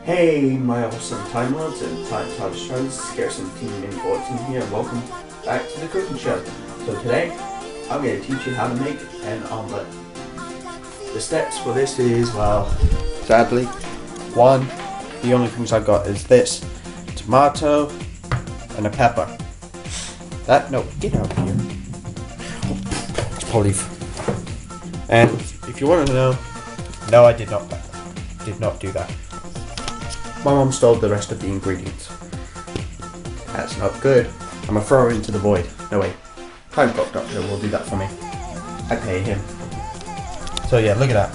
Hey my awesome Time Lords and Time Todd's friends, Gareth17andMinnie14 here, and welcome back to the cooking show. So today, I'm going to teach you how to make an omelette. The steps for this is, well, sadly, the only things I got is this, tomato and a pepper. No, get out of here. It's olive. And if you want to know, no, I did not do that. My mom stole the rest of the ingredients. That's not good. I'm gonna throw her into the void. No wait, Time Clock Doctor will do that for me. I pay him. So yeah, look at that.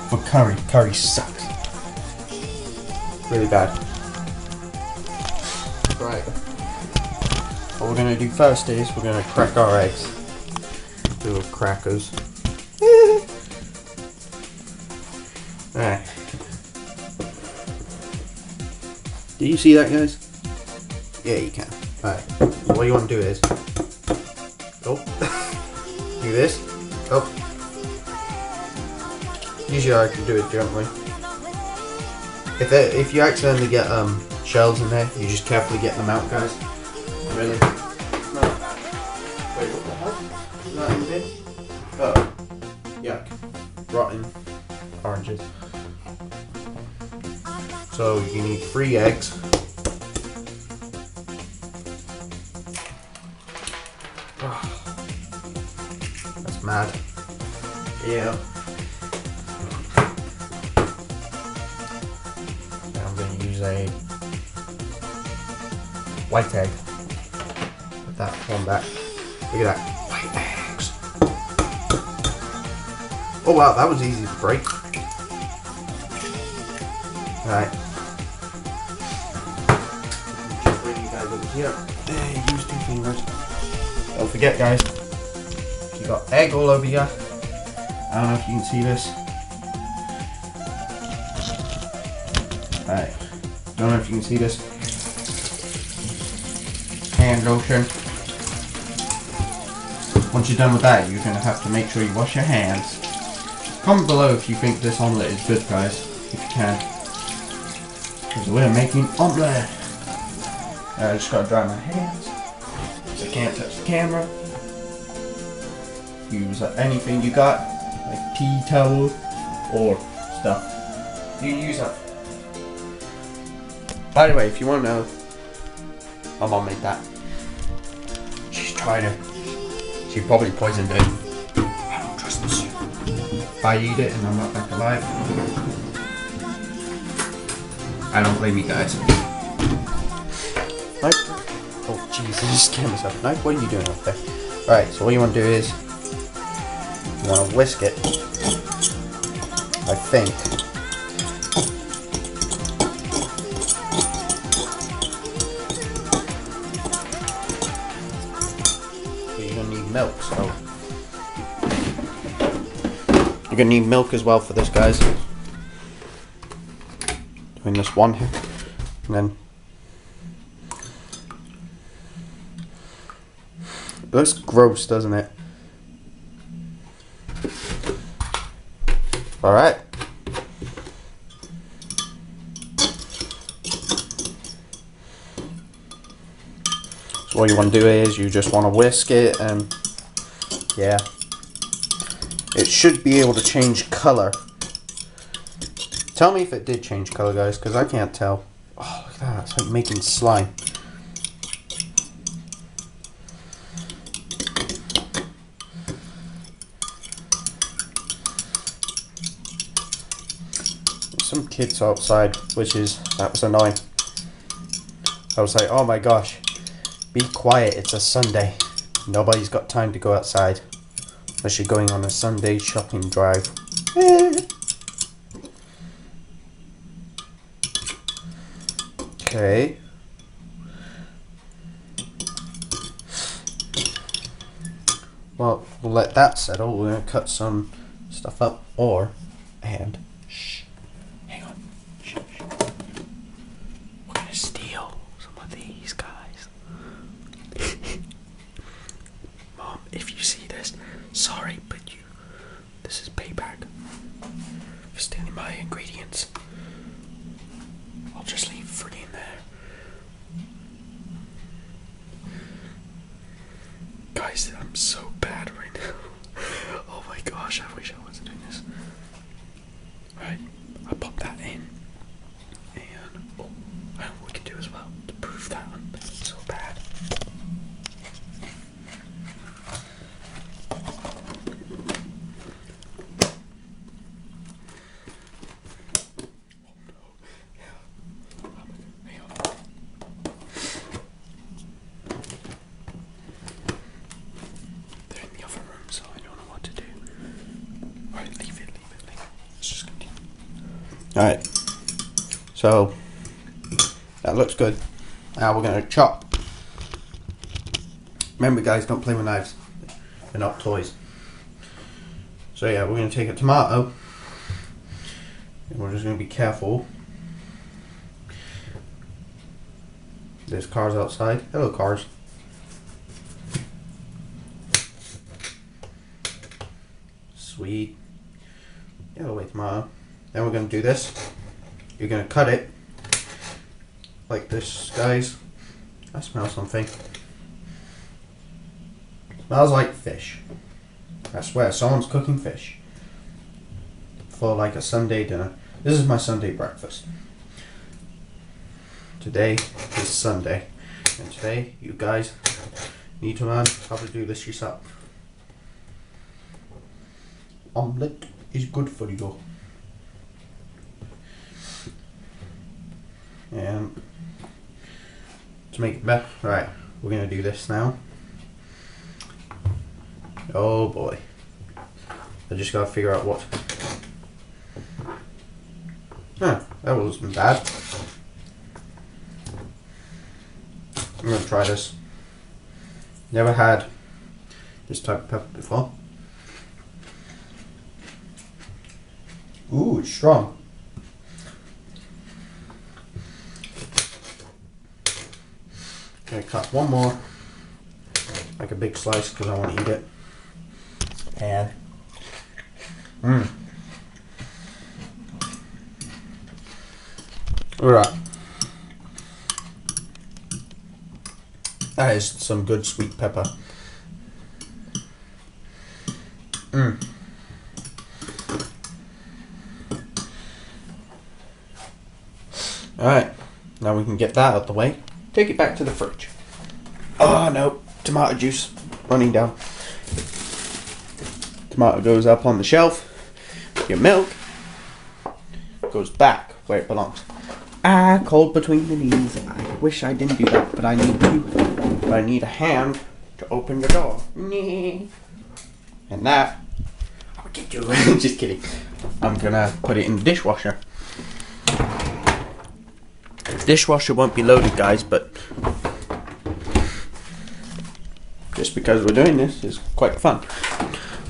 For curry sucks. Really bad. Right. What we're gonna do first is we're gonna crack our eggs. Little crackers. Alright. Do you see that, guys? Yeah, you can. Alright. What you want to do is... Oh. Do this. Oh. Usually I can do it gently. If you accidentally get shells in there, you just carefully get them out, guys. Really? No. Wait, what the hell? Is that in the bin? Oh. Yuck. Rotten oranges. So you need 3 eggs. Oh, that's mad. Yeah. Now I'm going to use a white egg. Put that one back. Look at that. White eggs. Oh wow, that was easy to break. Alright. Just bring you guys over here. There, use 2 fingers. Don't forget, guys, you got egg all over you. I don't know if you can see this. Alright. Don't know if you can see this. Hand lotion. Once you're done with that, you're going to have to make sure you wash your hands. Comment below if you think this omelette is good, guys, if you can. Because we're making omelette. I just gotta dry my hands so I can't touch the camera. Use anything you got, like tea towel or stuff. You can use that. By the way, if you want to know, my mom made that. She's trying to. She probably poisoned it. I don't trust this shit. If I eat it and I'm not back alive, I don't blame you guys. Knife? Oh jeez, I just scanned myself. Knife, what are you doing up there? Alright, so what you want to do is you want to whisk it. I think. You're gonna need milk, so you're gonna need milk as well for this, guys. In this one here, and then it looks gross, doesn't it? Alright. So what you want to do is you just want to whisk it, and yeah, it should be able to change color. Tell me if it did change color, guys, because I can't tell. Oh, look at that. It's like making slime. Some kids outside, that was annoying. I was like, oh my gosh, be quiet, it's a Sunday. Nobody's got time to go outside unless you're going on a Sunday shopping drive. Okay. Well, we'll let that settle. We're going to cut some stuff up, and shh, hang on. Shh, shh. We're going to steal some of these, guys. Mom, if you see this, sorry, but this is payback for stealing my ingredients. Alright, so that looks good. Now we're going to chop. Remember guys, don't play with knives. They're not toys. So yeah, we're going to take a tomato. And we're just going to be careful. There's cars outside. Hello cars. Sweet. Yellow away tomato. Then we're going to do this. You're going to cut it like this, guys. I smell something. Smells like fish. I swear, someone's cooking fish for like a Sunday dinner. This is my Sunday breakfast. Today is Sunday, and today you guys need to learn how to do this yourself. Omelette is good for you. And to make it better, right, we're gonna do this now. Oh boy, I just gotta figure out what. Huh, that wasn't bad. I'm gonna try this. Never had this type of pepper before. Ooh, it's strong. Gonna cut one more, like a big slice, because I want to eat it. And alright, that is some good sweet pepper. Alright, now we can get that out of the way. Take it back to the fridge. Oh no, tomato juice running down. Tomato goes up on the shelf. Your milk goes back where it belongs. Ah, cold between the knees. I wish I didn't do that, but I need to. But I need a hand to open your door. And that, I'll get you. Just kidding. I'm gonna put it in the dishwasher. Dishwasher won't be loaded, guys, but just because we're doing this is quite fun.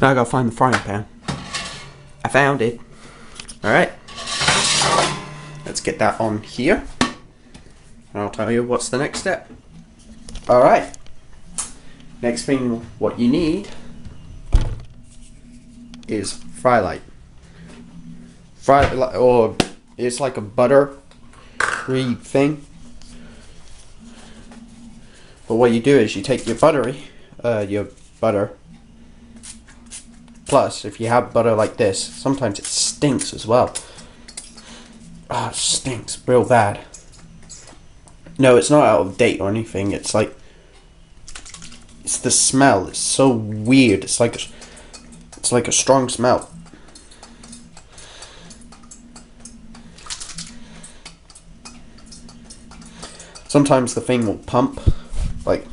Now I gotta find the frying pan. I found it. Alright. Let's get that on here. And I'll tell you what's the next step. Alright. Next thing, what you need is fry light. Or it's like a buttery thing. But what you do is you take your butter. Plus, if you have butter like this, sometimes it stinks as well. Ah, it stinks real bad. No, it's not out of date or anything. It's like, it's the smell. It's so weird. It's like a strong smell. Sometimes the thing will pump, like.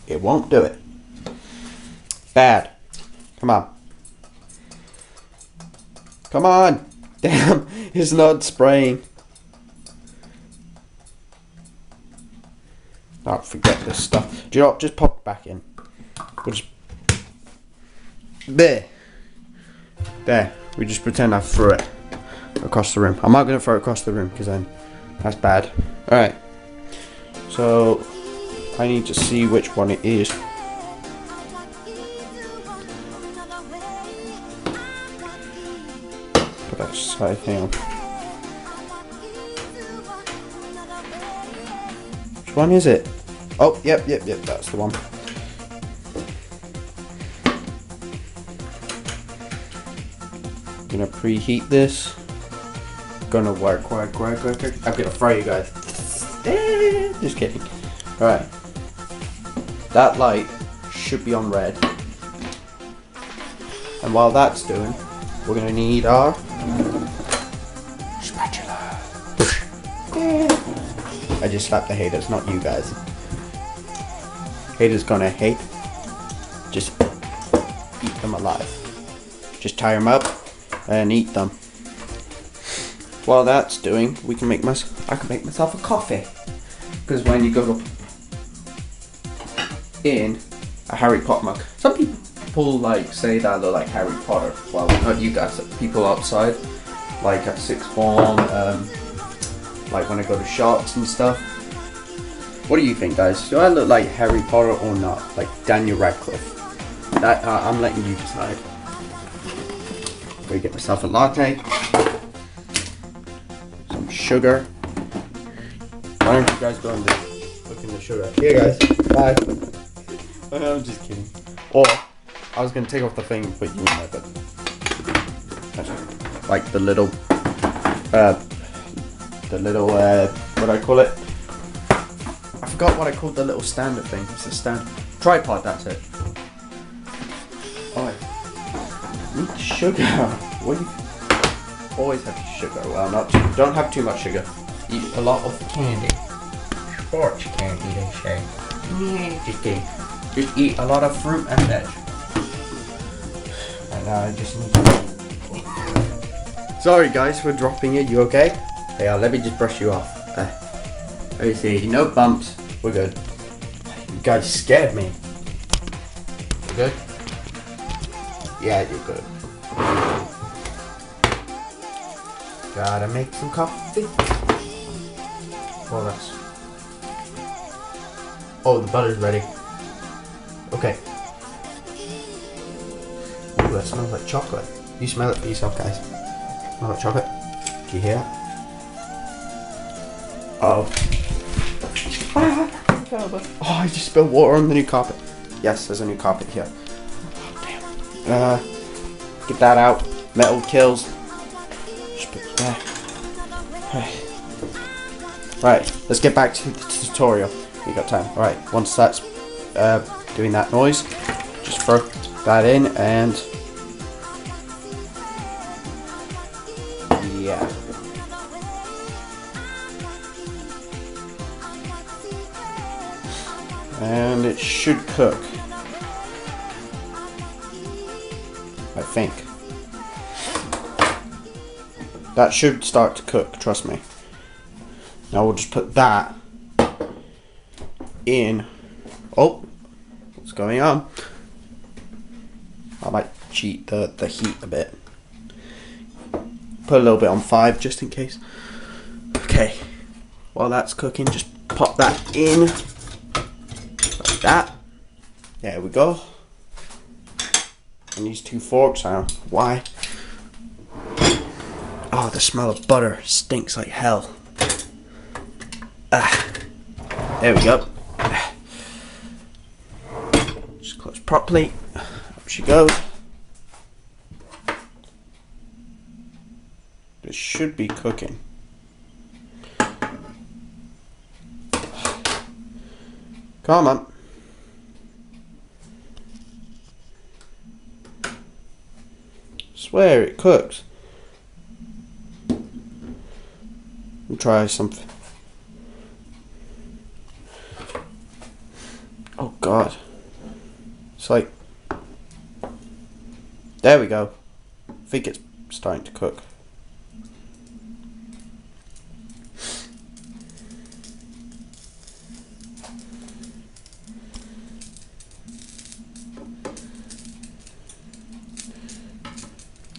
It won't do it. Bad. Come on. Come on. Damn, it's not spraying. Oh, forget this stuff. Do you know what? Just pop it back in. We'll just... There. There. We just pretend I threw it across the room. I'm not going to throw it across the room because then that's bad. Alright. So... I need to see which one it is. Put that aside, hang on. Which one is it? Oh, yep, that's the one. Gonna preheat this. Gonna work. I'm gonna fry you guys. Just kidding. Alright. That light should be on red. And while that's doing, we're going to need our spatula. I just slapped the haters, not you guys. Haters gonna hate. Just eat them alive. Just tie them up and eat them. While that's doing, I can make myself a coffee. Because when you go in a Harry Potter mug, some people like say that they're like Harry Potter. Well, not you guys, people outside, like at sixth form, like when I go to shops and stuff. What do you think, guys? Do I look like Harry Potter or not? Like Daniel Radcliffe? That I'm letting you decide. I'm gonna get myself a latte, some sugar. Why don't you guys go and look in the sugar? Here, guys. Bye. I'm just kidding. Or I was gonna take off the thing and put you in there, but like the little, what do I call it? I forgot what I called the little standard thing. It's a stand tripod. That's it. Oh, need sugar. What do you? Always have sugar. Well, don't have too much sugar. Eat a lot of candy. Sports candy, they say. Yeah, just kidding. Just eat a lot of fruit and veg. And I just need to... Sorry guys for dropping it, you okay? Hey, let me just brush you off. Let me see, no bumps. We're good. You guys scared me. You good? Yeah, you're good. Gotta make some coffee. Oh, oh, the butter's ready. Okay. Ooh, that smells like chocolate. You smell it for yourself, guys. Smell like chocolate. Do you hear that? Uh oh. Oh, I just spilled water on the new carpet. Yes, there's a new carpet here. Oh, damn. Get that out. Metal kills. Just put it there. Right, let's get back to the tutorial. We got time. Right, once that's doing that noise, just throw that in and yeah. And it should cook. I think. That should start to cook, trust me. Now we'll just put that in. Oh, what's going on? I might cheat the heat a bit. Put a little bit on 5 just in case. Okay, while that's cooking, just pop that in. Like that. There we go. And these 2 forks, I don't know why. Oh, the smell of butter stinks like hell. There we go. Just close properly. Up she goes. This should be cooking. Come on. Swear it cooks. Let me try something. Oh God. It's like, there we go. I think it's starting to cook.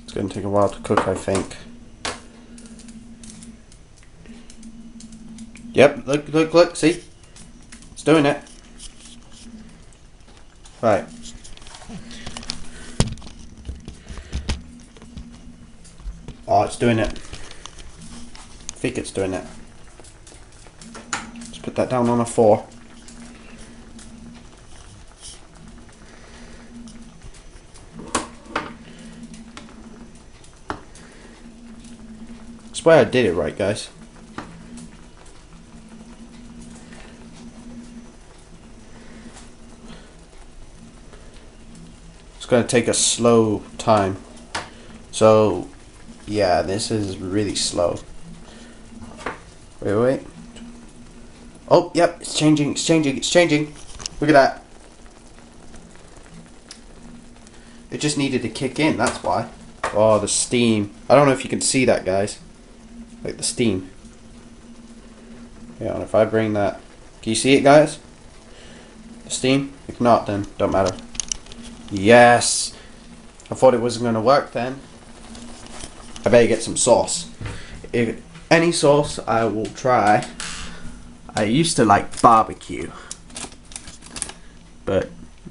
It's going to take a while to cook, I think. Yep, look, see? It's doing it. Right. Oh, it's doing it. I think it's doing it. Let's put that down on a 4. I swear I did it right, guys. It's going to take a slow time. So, yeah, this is really slow. Wait. Oh, yep, it's changing. Look at that. It just needed to kick in, that's why. Oh, the steam. I don't know if you can see that, guys. Like the steam. Yeah, and if I bring that... Can you see it, guys? The steam? If not, then don't matter. Yes! I thought it wasn't going to work then. I better get some sauce. If any sauce I will try. I used to like barbecue. But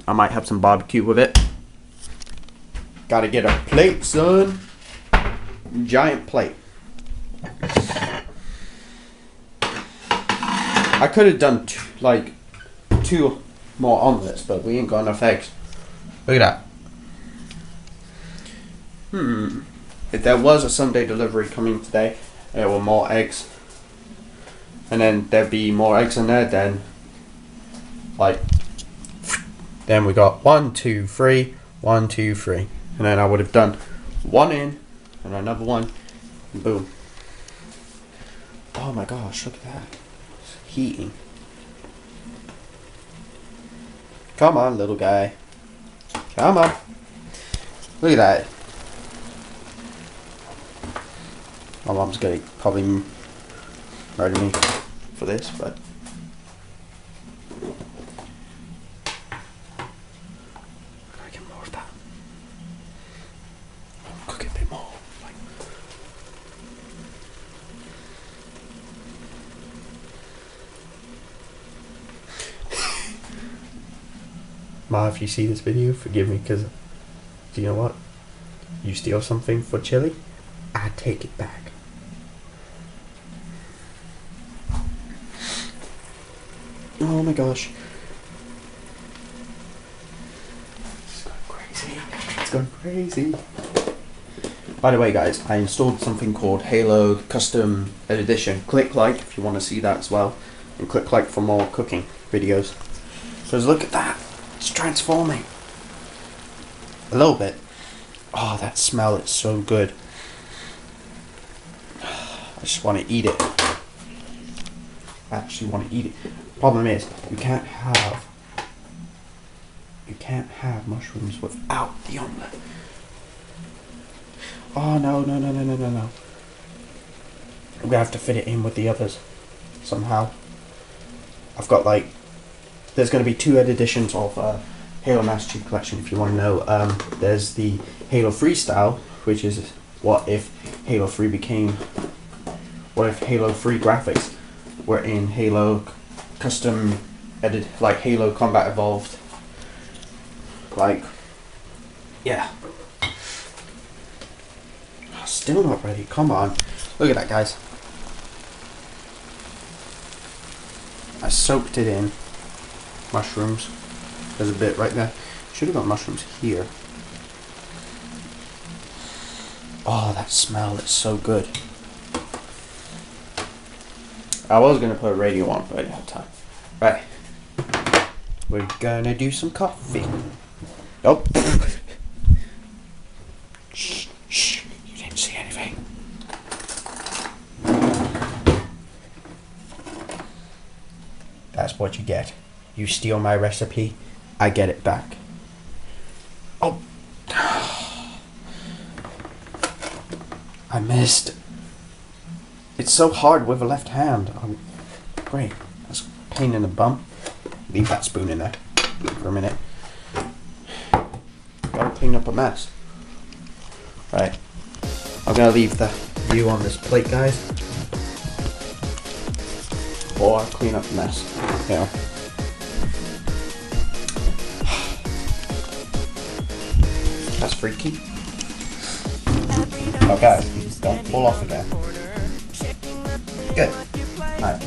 I might have some barbecue with it. Gotta get a plate, son. Giant plate. I could have done two more omelettes, but we ain't got enough eggs. Look at that. If there was a Sunday delivery coming today, there were more eggs, and then there'd be more eggs in there, then we got 1, 2, 3, 1, 2, 3, and then I would have done one in and another one, and boom. Oh my gosh, look at that. It's heating. Come on, little guy. Come on. Look at that. My mom's gonna probably murder me for this, but I get more of that. Cook it a bit more. Ma, if you see this video, forgive me, because do you know what? You steal something for chili, I take it back. Oh my gosh. It's going crazy. It's going crazy. By the way, guys, I installed something called Halo Custom Edition. Click like if you want to see that as well. And click like for more cooking videos. Because look at that. It's transforming. A little bit. Oh, that smell is so good. I just want to eat it. I actually want to eat it. Problem is, you can't have mushrooms without the omelette. Oh no. I'm gonna have to fit it in with the others somehow. I've got there's gonna be 2 editions of Halo Master Chief Collection if you want to know. There's the Halo Freestyle, which is what if Halo 3 graphics were in Halo Custom Edit, like Halo Combat Evolved. Yeah. Still not ready. Come on. Look at that, guys. I soaked it in. Mushrooms. There's a bit right there. Should have got mushrooms here. Oh, that smell is so good. I was going to put a radio on, but I didn't have time. Right. We're going to do some coffee. Oh. Shh, shh. You didn't see anything. That's what you get. You steal my recipe, I get it back. Oh. I missed. It's so hard with a left hand. Oh, great. That's a pain in the bum. Leave that spoon in there for a minute. Gotta clean up a mess. Right. I'm gonna leave the view on this plate, guys. Or clean up the mess. You know. That's freaky. Oh, guys, don't fall off again. Good. Alright.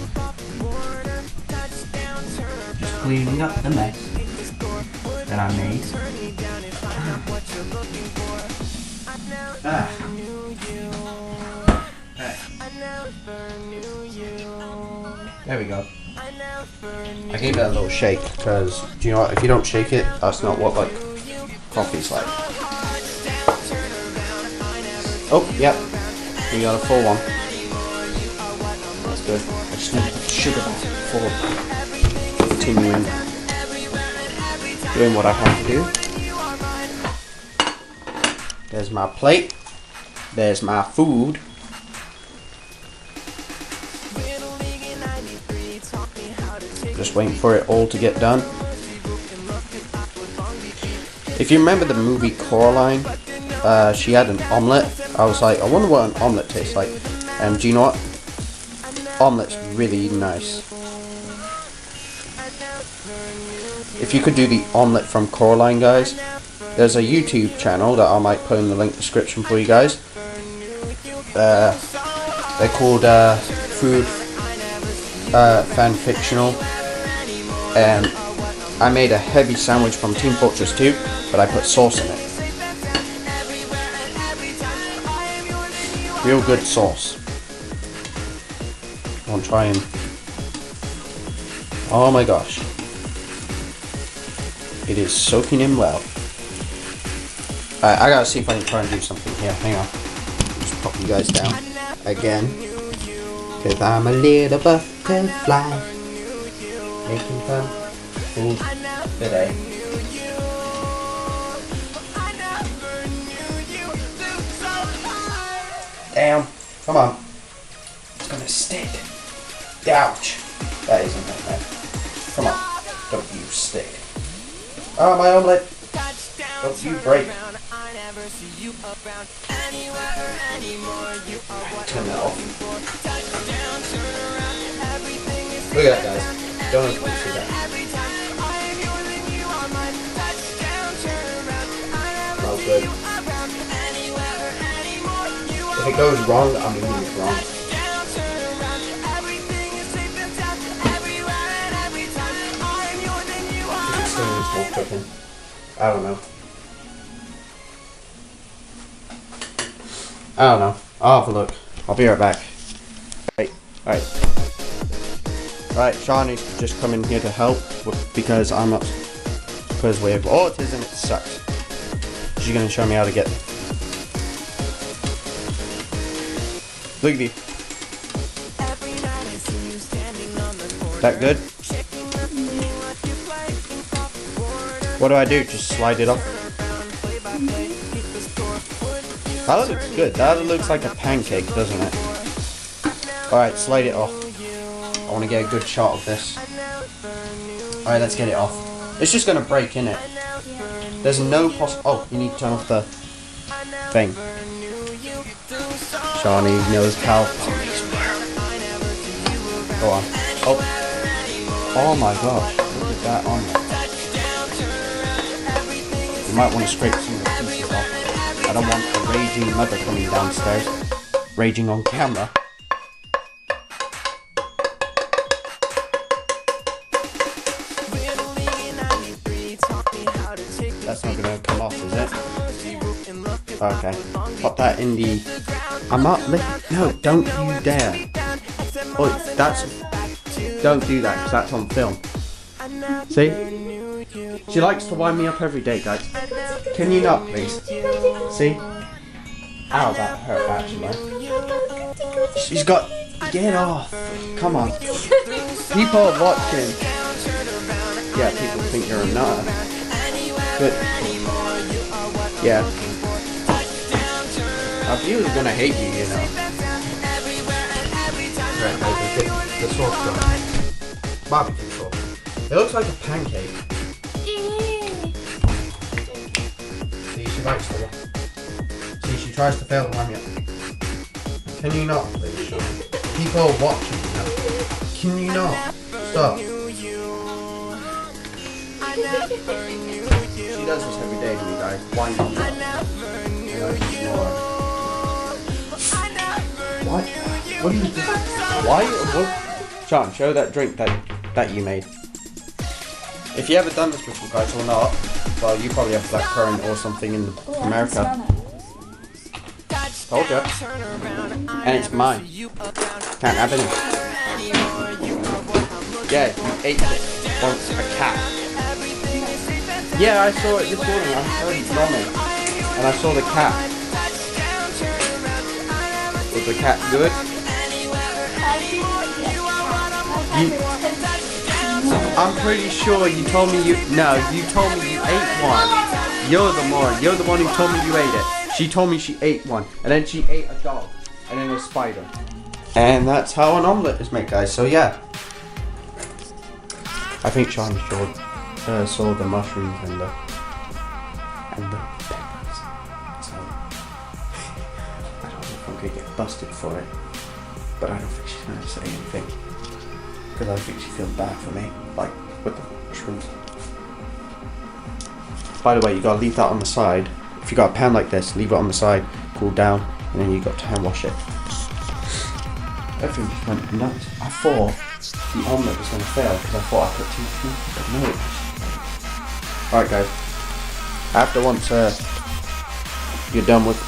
Just cleaning up the mess that I made. There we go. I gave it a little shake because, do you know what, if you don't shake it, that's not what coffee's like. Oh, yep. We got a full one. That's good. I just need to put the sugar back before continuing doing what I have to do. There's my plate. There's my food. Just waiting for it all to get done. If you remember the movie Coraline, she had an omelette. I was like, I wonder what an omelette tastes like. And do you know what? Omelette's really nice. If you could do the omelette from Coraline, guys, there's a YouTube channel that I might put in the link description for you guys. They're called Food Fan Fictional, and I made a heavy sandwich from Team Fortress 2, but I put sauce in it. Real good sauce. I'll try and... Oh my gosh. It is soaking in well. Alright, I gotta see if I can try and do something here. Hang on. Just pop you guys down again. Cause I'm a little butterfly making fun food today. Damn. Come on. It's gonna stick. Ouch. That isn't it, man. Come on. Don't you stick. Oh, my omelette. Don't you break. Turn that off. Look at that, guys. Don't know if you can see that. Smells good. If it goes wrong, I'm eating it wrong. If it's still in cooking. I don't know. I don't know. I'll have a look. I'll be right back. Alright. Shawnee's just come in here to help because I'm not. Because we have autism, it sucks. She's gonna show me how to get. Look at you. That good? What do I do? Just slide it off? That looks good. That looks like a pancake, doesn't it? Alright, slide it off. I want to get a good shot of this. Alright, let's get it off. It's just going to break, innit? There's no oh, you need to turn off the thing. Shawnee knows how ponies work. Go on. Oh my gosh. Look at that on there. You might want to scrape some of the pieces off. I don't want a raging mother coming downstairs. Raging on camera. That's not going to come off, is it? Okay. Pop that in the... I'm not no, don't you dare. Oh, that's... Don't do that, because that's on film. See? She likes to wind me up every day, guys. Can you not, please? See? Ow, that hurt, actually. She's got... Get off. Come on. People are watching. Yeah, people think you're a nut. But... Yeah. Our viewers are gonna hate you, you know. Right, guys, let's get the sauce done. Barbecue sauce. It looks like a pancake. See, she likes to. See, she tries to fail the wind me up. Can you not, please? People are watching now. Can you not? Stop. She does this every day, you guys. Why not? What? What are you doing? Why? What? Sean, show that drink that you made. If you ever done this before, guys, or not, well, you probably have blackcurrant or something in America. Told ya. And it's mine. Can't have any. Yeah, you ate it once a cat. Yeah, I saw it this morning. I heard it drumming. And I saw the cat. Was the cat good? I'm pretty sure you told me you... No, you told me you ate one. You're the one who told me you ate it. She told me she ate one, and then she ate a dog, and then a spider. And that's how an omelette is made, guys. So yeah, I think Sean saw the mushrooms and the peppers. So I don't know if I'm gonna get busted for it, but I don't think she's gonna say anything because I think she feels bad for me, like with the mushrooms. By the way, you gotta leave that on the side. If you got a pan like this, leave it on the side, cool down, and then you got to hand wash it. Everything just went nuts. I thought the omelette was going to fail because I thought I put too much milk, but no. Alright guys, after once you're done with...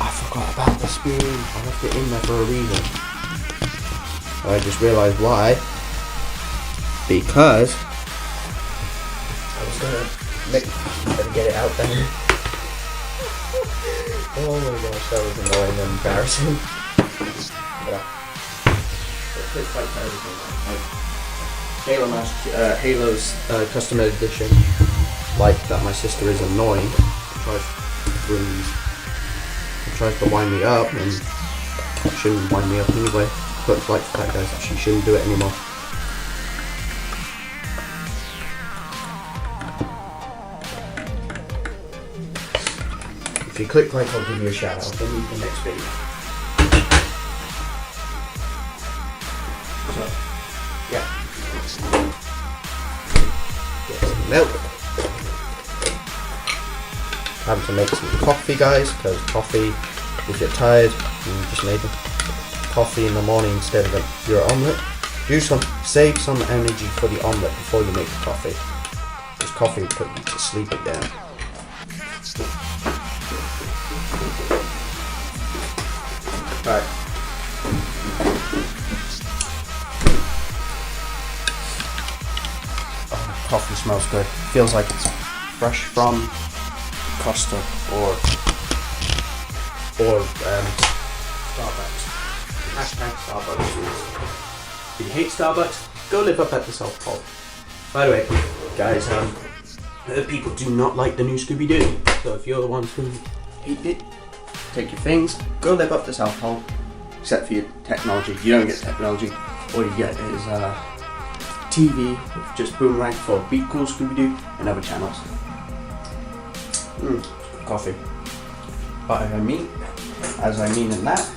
I forgot about the spoon. I left it in there for a reason. I just realised why. Because I was going to get it out there. Oh my gosh, that was annoying and embarrassing. Yeah. It's like Halo's custom edition, like that my sister is annoying. Tries to wind me up, and she shouldn't wind me up anyway. But it's like that, guys, she shouldn't do it anymore. If you click like, I'll give you a shout out in the next video. So, yeah. Get some milk. Time to make some coffee, guys, because coffee, if you're tired, you just make coffee in the morning instead of your omelette. Save some energy for the omelette before you make the coffee. Because coffee will put you to sleep again. Alright. Oh, coffee smells good. Feels like it's fresh from Costa or Starbucks. Hashtag Starbucks. If you hate Starbucks, go live up at the South Pole. By the way, guys, people do not like the new Scooby-Doo. So if you're the ones who hate it, take your things, go live up the South Pole. Except for your technology. You don't get technology. All you get is TV with just Boomerang for Be Cool Scooby-Doo and other channels. Coffee. But as I mean in that,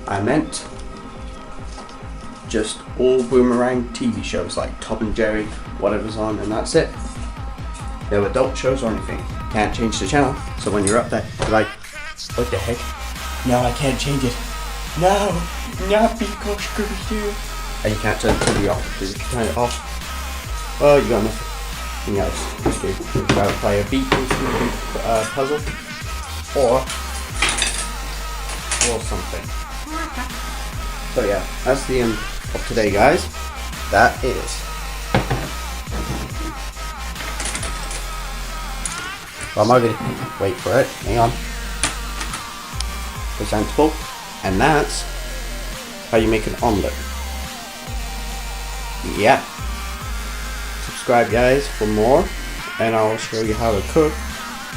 I meant just all Boomerang TV shows like Tom and Jerry, whatever's on, and that's it. No adult shows or anything. Can't change the channel. So when you're up there, you're like, what the heck? No, I can't change it. No, not Be Cool Scooby-Doo. And you can't turn the TV off because if you turn it off, oh, you got nothing else to do. You gotta play a Be Cool Scooby-Doo puzzle or something. So yeah, that's the end of today, guys. That is. Well, I'm gonna wait for it. Hang on. Presentable, and that's how you make an omelette. Yeah. Subscribe, guys, for more, and I'll show you how to cook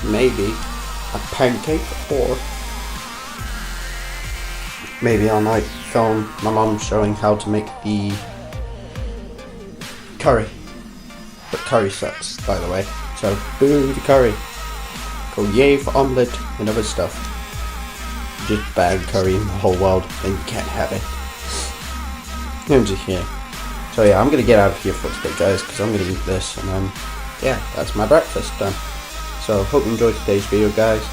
maybe a pancake, or maybe I might film my mom showing how to make the curry. But curry sucks, by the way. So boo the curry. Go yay for omelette and other stuff. Just bad curry in the whole world, then you can't have it. I'm just here. So yeah, I'm gonna get out of here for today, guys, because I'm gonna eat this, and then yeah, that's my breakfast done. So hope you enjoyed today's video, guys.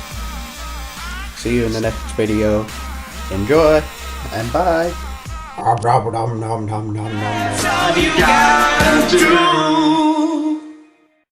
See you in the next video. Enjoy and bye. That's all you gotta do.